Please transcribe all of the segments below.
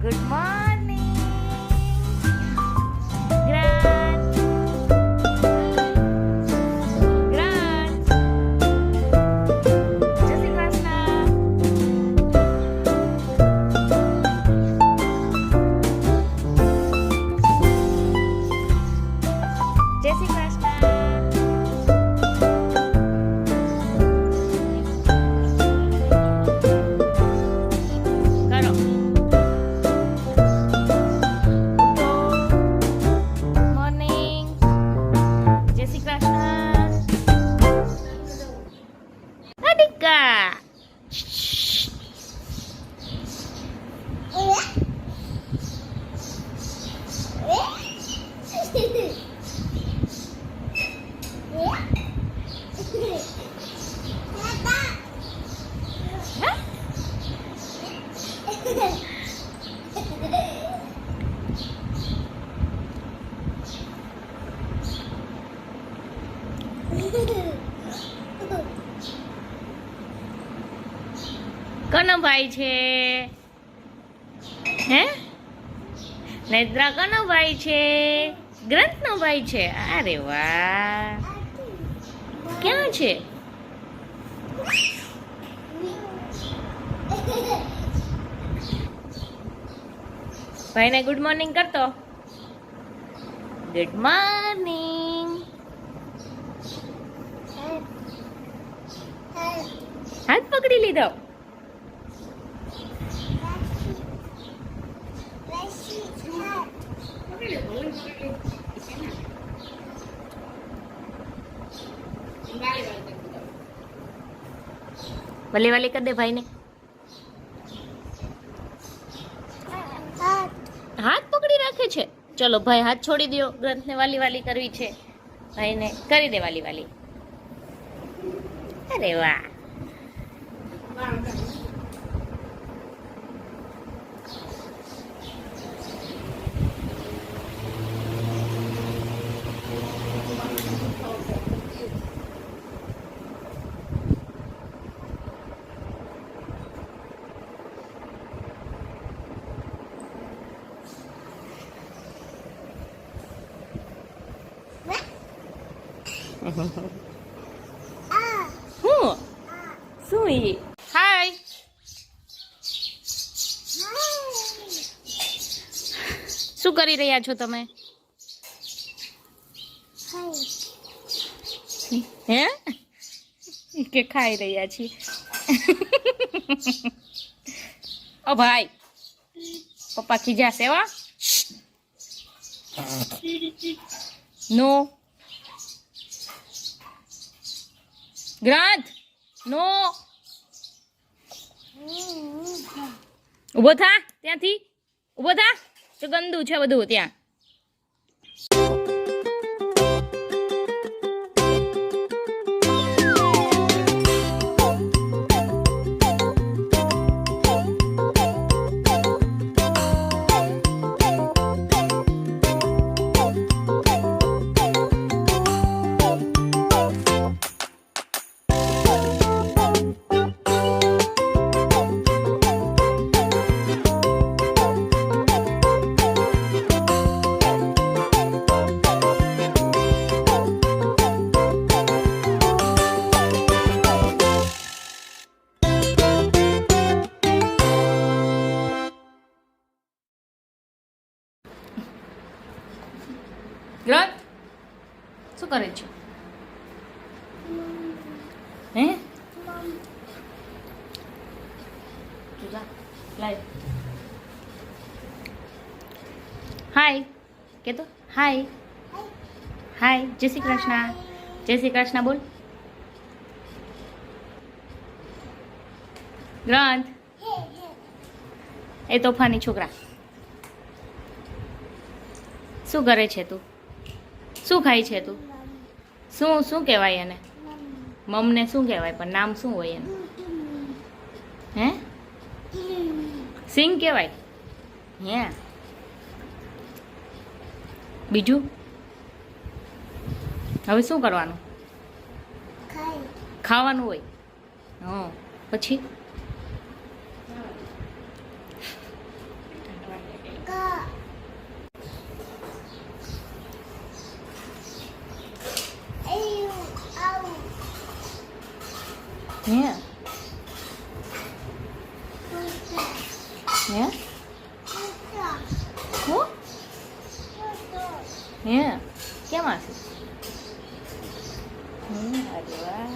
Good morning grand. Grand જય શ્રી કૃષ્ણ. જય શ્રી કૃષ્ણ. કોનો ભાઈ છે? હે, નેત્રા કોનો ભાઈ છે? ગ્રંથનો ભાઈ છે. અરે વાહ, ક્યાં છે? ભાઈને ગુડ મોર્નિંગ કરતો. Good morning. હાથ પકડી લીધો. વલી વાલી કર દે ભાઈને. હાથ પકડી રાખે છે. ચલો ભાઈ હાથ છોડી દો. ગ્રંથને વાલી વાલી કરવી છે. ભાઈને કરી દે વાલી વાલી. અરે વાહ. હું શું ઈ? હાય, શું કરી રહ્યા છો તમે? હે કે ખાઈ રહ્યા છીએ? ઓ ભાઈ, પપ્પા ખીજાશે. વા નો ગ્રંથ નો. ઉભો થા, ત્યાંથી ઉભો થા. તો ગંદુ છે બધું ત્યાં. ગ્રંથ શું કરે છે? હે હાય કે તો. હાય હાય. જય શ્રી કૃષ્ણ. જય શ્રી કૃષ્ણ બોલ. ગ્રંથ એ તોફાની છોકરા. શું કરે છે તું? શું ખાય છે તું? શું શું કહેવાય એને? મમને શું કહેવાય? પણ નામ શું હોય એનું? હે, સિંગ કહેવાય? હે, બીજું હવે શું કરવાનું? ખાવાનું હોય. હા, પછી હે હે હું હે કેમ હશે અરે વાહ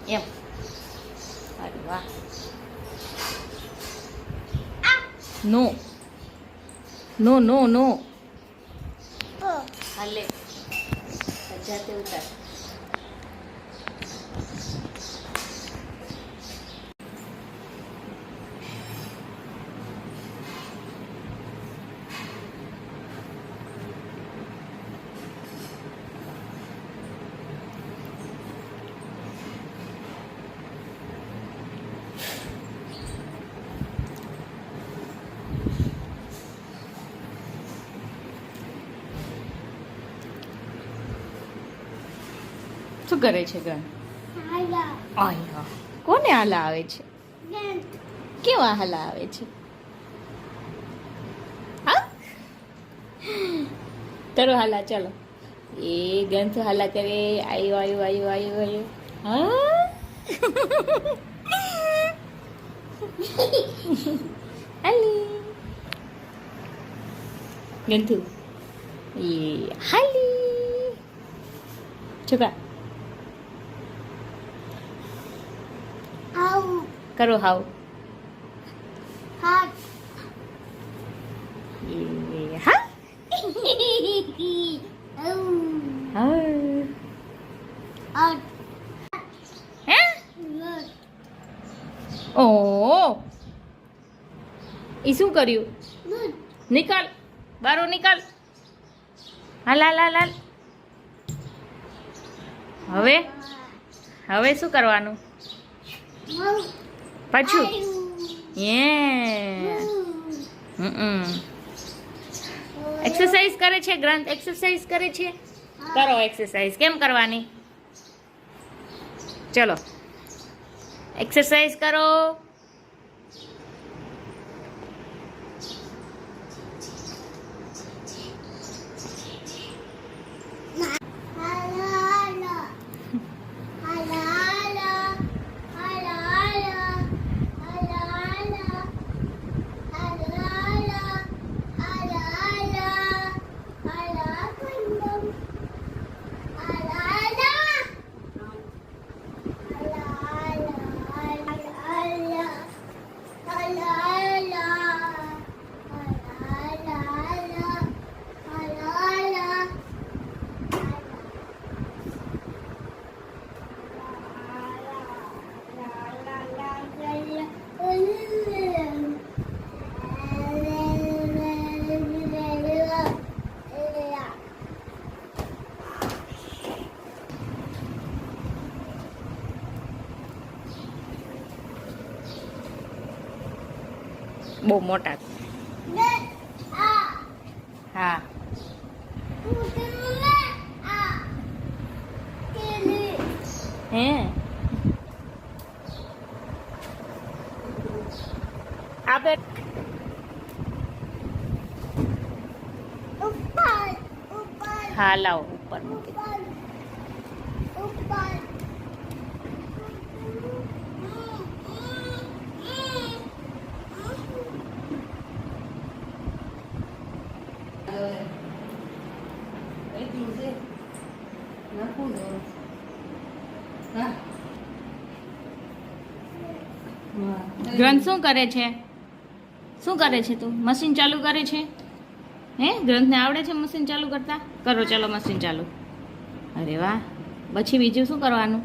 એમ અરે વાહ નો નો નો નો હાલે જાતે ઉતાર શું કરે છે ગણ આયા કોને હાલા આવે છે કેવા હાલા આવે છે હા કરો હાલા ચલો એ ગંથ હાલા કરે આયો આયો આયો આયો આયો હા હાલી ગંથુ એ હાલી છોકરા કરો હાવ હા ઓ ઈ શું કર્યું નિકાલ બારો નિકાલ હાલ હાલ હાલ હાલ હવે હવે શું કરવાનું પાછું એક્સરસાઇઝ કરે છે ગ્રંથ એક્સરસાઇઝ કરે છે કરો એક્સરસાઇઝ કેમ કરવાની ચલો એક્સરસાઇઝ કરો બહુ મોટા હા હે આપે હા લાવો ઉપર મૂકી ગ્રંથ શું કરે છે તું મશીન ચાલુ કરે છે હે ગ્રંથને આવડે છે મશીન ચાલુ કરતા કરો ચાલો મશીન ચાલુ અરે વાહ પછી બીજું શું કરવાનું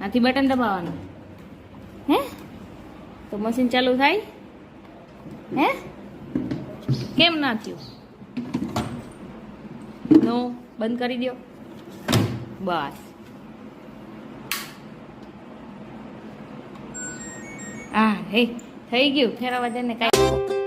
આથી બટન દબાવવાનું હે તો મશીન ચાલુ થાય હે કેમ ના થયું નો બંધ કરી દો બસ હા હે થઈ ગયું ફેરવા દે ને કાંઈ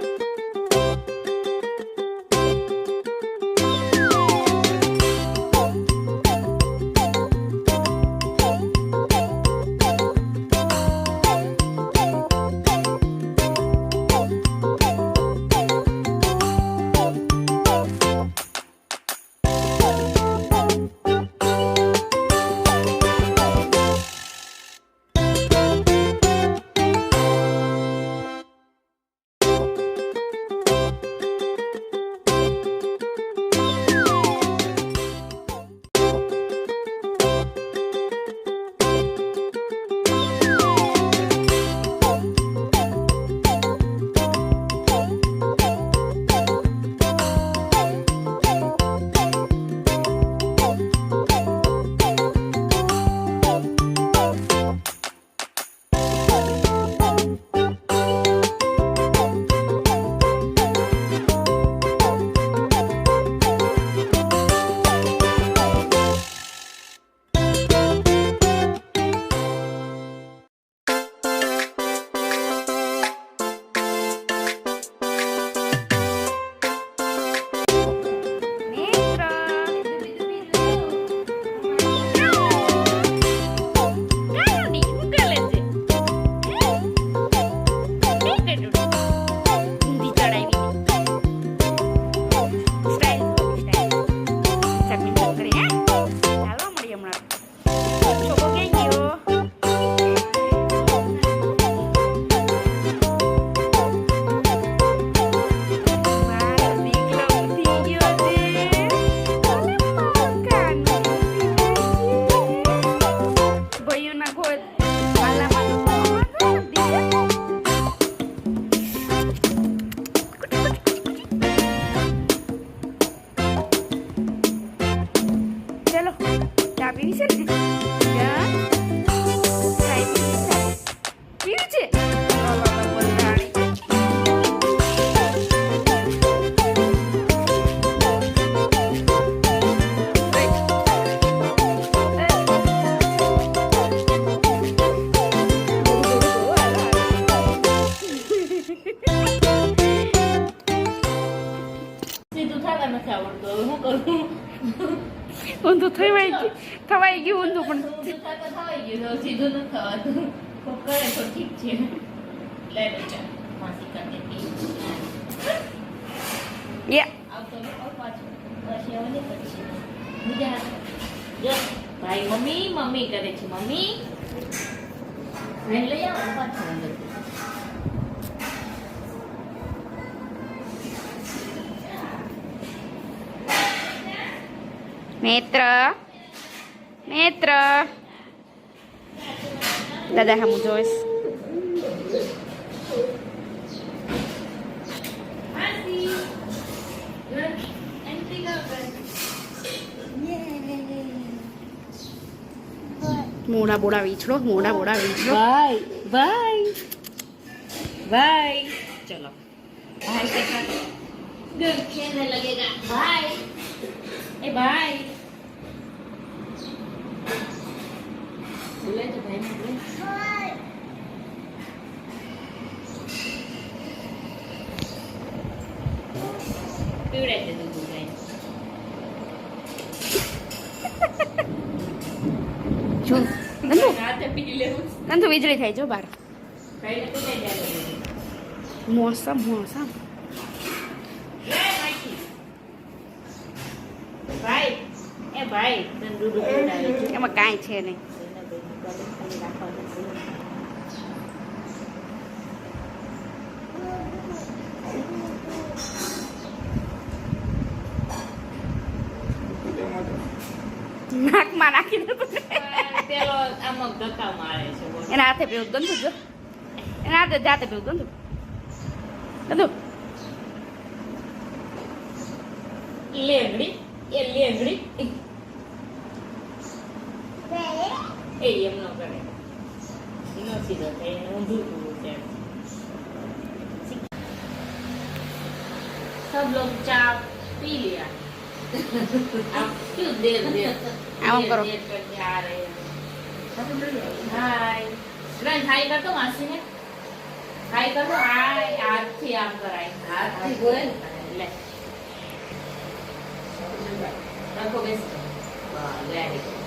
નથી આવડતું હવે શું કરું ઊંધું થવાઈ ગયું ઊંધું પણ ઊંધું થતા થવાઈ ગયું સીધું નથી થવાતું કોક કરે તો ઠીક છે લે બેટા માસી કરી દેતી આવતો ને પાછો પછી હવે નહીં પછી બીજા જો ભાઈ મમ્મી મમ્મી કરે છે મમ્મી લઈ આવો પાછો અંદર નેત્ર દાદા હમું જોઈશ મોડા બોડા વીછડો भाई भाई भाई चलो भाई के साथ गुड खेलने लगेगा भाई ए भाई बोले तो भाई बोले पीड़े थे दूध भाई જો रात पी ले કંધુ વીજળી થાય જો બાર भाई ने तो ले जा મોસમ ભાઈ એ ભાઈ તને દૂધ પીવડાવે છે એમાં કાંઈ છે નહીં નાકમાં નાખી દે પેલો આમાં ધક્કા મારે છે બોલ. એના હાથે પીવું ગંદુ જો એના હાથે જાતે પીવું ગંદુ લેંગડી એ લેંગડી એ એમ ન કરે એનો સીધો થાય એને ઊંધું કરવું છે सब लोग चाय पी लिया अब क्यों देर આમ કરો करके आ रहे हैं हाय ग्रंथ हाय कर तो मासी ने हाय कर तो हाय हाथ से आम कराई हाथ से बोले ले रखो बेस वेरी गुड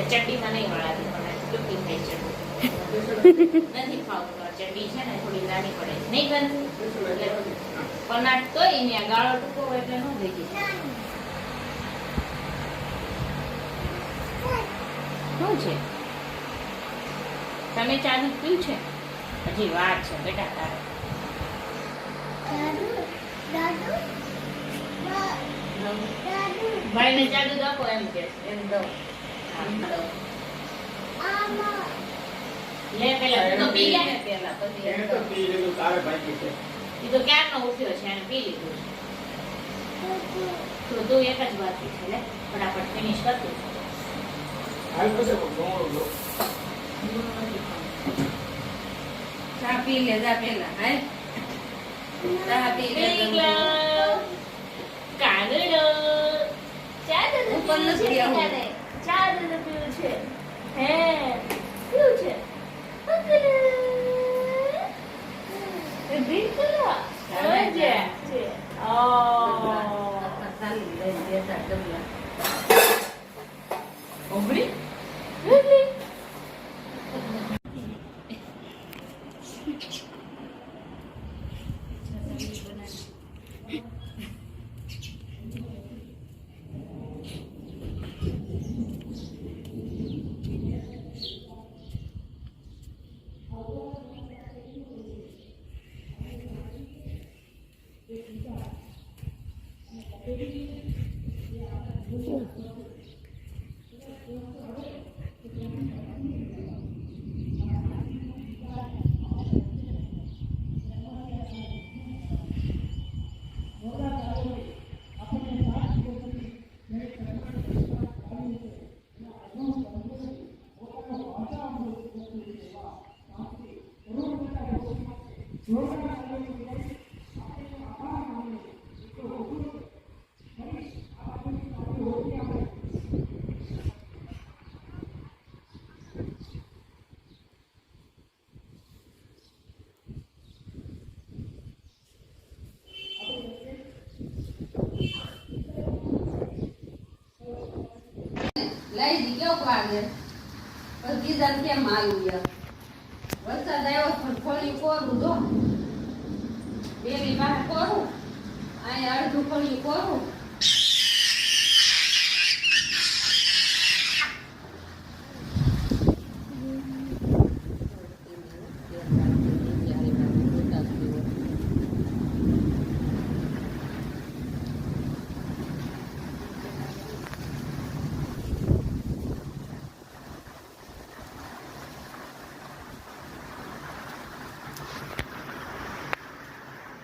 चटनी में नहीं वाला थी પણ ટૂંકી થઈ ચટણી નથી ખાવું ચટણી છે ને થોડી નાની પડે નહીં ગંધ પનાટ તો એને ગાળો ટૂંકો હોય એટલે ન થઈ ગઈ શું છે તમે ચા દૂધ પીવું છે હજી વાર છે બેટા તારે ભાઈ ને ચા દૂધ આપો એમ કે એમ દો લે પેલા તું તો પી ગયા ને પેલા પછી એને તો પી લીધું તારે બાકી છે એ તો ક્યારનો ઉઠ્યો છે એને પી લીધું તો તું એક જ બાકી છે લે ફટાફટ ફિનિશ કર તું હાલ પછી ઘણો લો ચા પી લે જા પેલા હે ચા પી લે કાગડો ચા દૂધ ઉપર નથી પીવું છે આવું. તારે. ચા દૂધ પીવું છે હે પીવું છે બિલકુલ હવે છે ઓ ખાલી લઈ દેતા ડબલા ઓબડી really લઈ જી કેવો લાગે પછી બીજા કેમ આવ્યું યાર વરસાદ આવ્યો પણ ફળિયું કોરું જો બેની બહાર કોરું અહીંયા અડધું ફળિયું કોરું